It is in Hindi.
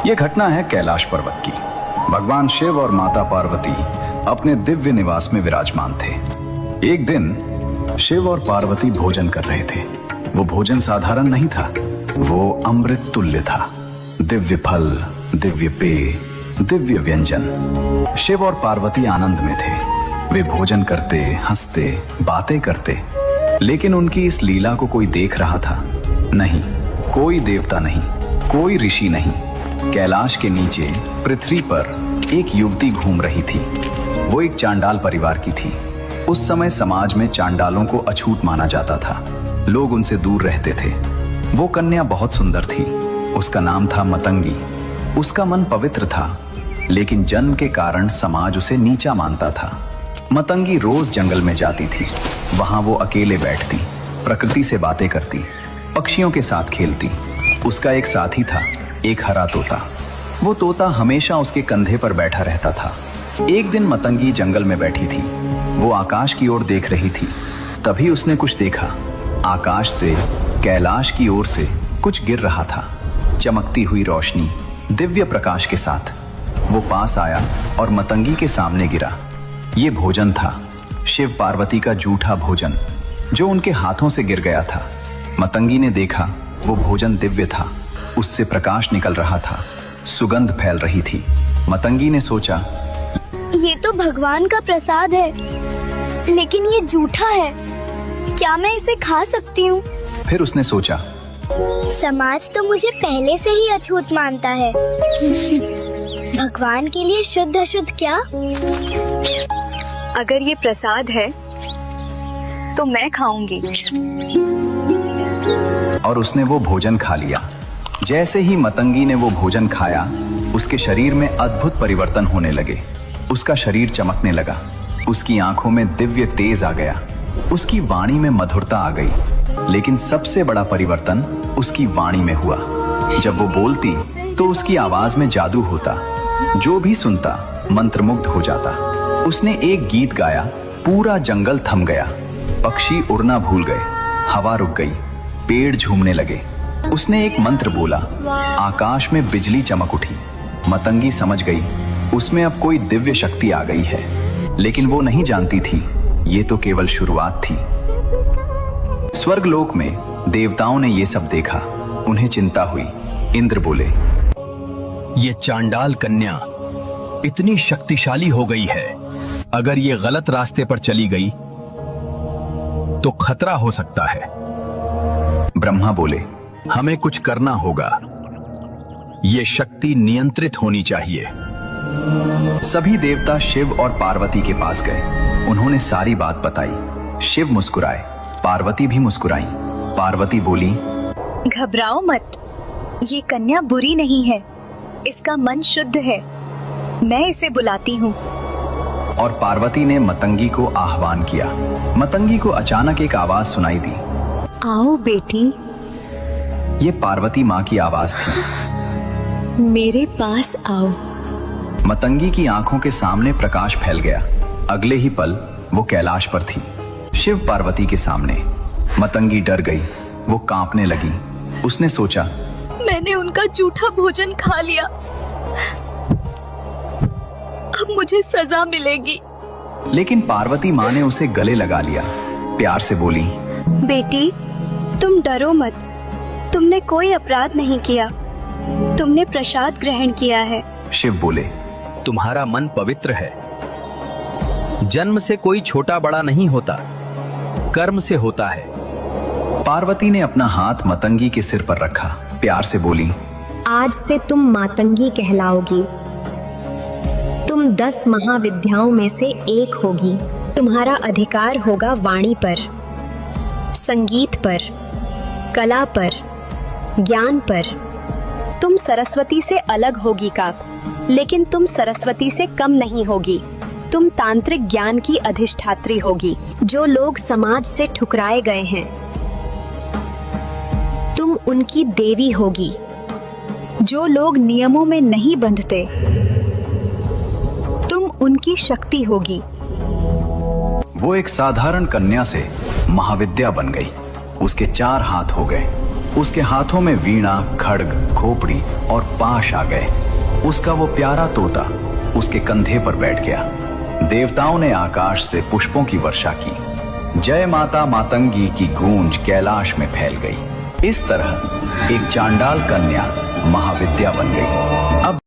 ये घटना है कैलाश पर्वत की। भगवान शिव और माता पार्वती अपने दिव्य निवास में विराजमान थे। एक दिन शिव और पार्वती भोजन कर रहे थे। वो भोजन साधारण नहीं था, वो अमृत तुल्य था। दिव्य फल, दिव्य पेय, दिव्य व्यंजन। शिव और पार्वती आनंद में थे। वे भोजन करते, हंसते, बातें करते। लेकिन उनकी इस लीला को कोई देख रहा था? नहीं, कोई देवता नहीं, कोई ऋषि नहीं। कैलाश के नीचे पृथ्वी पर एक युवती घूम रही थी। वो एक चांडाल परिवार की थी। उस समय समाज में चांडालों को अछूत माना जाता था। लोग उनसे दूर रहते थे। वो कन्या बहुत सुंदर थी। उसका नाम था मतंगी। उसका मन पवित्र था, लेकिन जन्म के कारण समाज उसे नीचा मानता था। मतंगी रोज जंगल में जाती थी। वहां वो अकेले बैठती, प्रकृति से बातें करती, पक्षियों के साथ खेलती। उसका एक साथी था, एक हरा तोता। वो तोता हमेशा उसके कंधे पर बैठा रहता था। एक दिन मतंगी जंगल में बैठी थी। वो आकाश की ओर देख रही थी। तभी उसने कुछ देखा। आकाश से कैलाश की ओर से कुछ गिर रहा था, चमकती हुई रोशनी, दिव्य प्रकाश के साथ। वो पास आया और मतंगी के सामने गिरा। ये भोजन था, शिव पार्वती का जूठा भोजन, जो उनके हाथों से गिर गया था। मतंगी ने देखा, वो भोजन दिव्य था। उससे प्रकाश निकल रहा था, सुगंध फैल रही थी। मतंगी ने सोचा, ये तो भगवान का प्रसाद है, लेकिन ये जूठा है। क्या मैं इसे खा सकती हूँ? फिर उसने सोचा, समाज तो मुझे पहले से ही अछूत मानता है। भगवान के लिए शुद्ध अशुद्ध क्या? अगर ये प्रसाद है तो मैं खाऊंगी। और उसने वो भोजन खा लिया। जैसे ही मतंगी ने वो भोजन खाया, उसके शरीर में अद्भुत परिवर्तन होने लगे। उसका शरीर चमकने लगा। उसकी आंखों में दिव्य तेज आ गया। उसकी वाणी में मधुरता आ गई। लेकिन सबसे बड़ा परिवर्तन उसकी वाणी में हुआ। जब वो बोलती तो उसकी आवाज में जादू होता। जो भी सुनता मंत्रमुग्ध हो जाता। उसने एक गीत गाया, पूरा जंगल थम गया। पक्षी उड़ना भूल गए, हवा रुक गई, पेड़ झूमने लगे। उसने एक मंत्र बोला, आकाश में बिजली चमक उठी। मतंगी समझ गई, उसमें अब कोई दिव्य शक्ति आ गई है। लेकिन वो नहीं जानती थी, ये तो केवल शुरुआत थी। स्वर्गलोक में देवताओं ने ये सब देखा। उन्हें चिंता हुई। इंद्र बोले, ये चांडाल कन्या इतनी शक्तिशाली हो गई है। अगर ये गलत रास्ते पर चली गई तो खतरा हो सकता है। ब्रह्मा बोले, हमें कुछ करना होगा। ये शक्ति नियंत्रित होनी चाहिए। सभी देवता शिव और पार्वती के पास गए। उन्होंने सारी बात बताई। शिव मुस्कुराए, पार्वती भी मुस्कुराई। पार्वती बोली, घबराओ मत, ये कन्या बुरी नहीं है। इसका मन शुद्ध है। मैं इसे बुलाती हूँ। और पार्वती ने मतंगी को आह्वान किया। मतंगी को अचानक एक आवाज सुनाई दी। आओ बेटी। ये पार्वती माँ की आवाज थी। मेरे पास आओ। मतंगी की आंखों के सामने प्रकाश फैल गया। अगले ही पल वो कैलाश पर थी, शिव पार्वती के सामने। मतंगी डर गई, वो कांपने लगी। उसने सोचा, मैंने उनका जूठा भोजन खा लिया। अब मुझे सजा मिलेगी। लेकिन पार्वती माँ ने उसे गले लगा लिया। प्यार से बोली, बेटी, तुम डरो मत। तुमने कोई अपराध नहीं किया। तुमने प्रसाद ग्रहण किया है। शिव बोले, तुम्हारा मन पवित्र है। जन्म से कोई छोटा बड़ा नहीं होता, कर्म से होता है। पार्वती ने अपना हाथ मतंगी के सिर पर रखा। प्यार से बोली, आज से तुम मातंगी कहलाओगी। तुम 10 महाविद्याओं में से एक होगी। तुम्हारा अधिकार होगा वाणी पर, संगीत पर, कला पर, ज्ञान पर। तुम सरस्वती से अलग होगी का, लेकिन तुम सरस्वती से कम नहीं होगी। तुम तांत्रिक ज्ञान की अधिष्ठात्री होगी। जो लोग समाज से ठुकराए गए हैं, तुम उनकी देवी होगी। जो लोग नियमों में नहीं बंधते, तुम उनकी शक्ति होगी। वो एक साधारण कन्या से महाविद्या बन गई। उसके 4 हाथ हो गए, उसके हाथों में वीणा, खड्ग, खोपड़ी और पाश आ गए। उसका वो प्यारा तोता उसके कंधे पर बैठ गया। देवताओं ने आकाश से पुष्पों की वर्षा की। जय माता मातंगी की गूंज कैलाश में फैल गई। इस तरह एक चांडाल कन्या महाविद्या बन गई। अब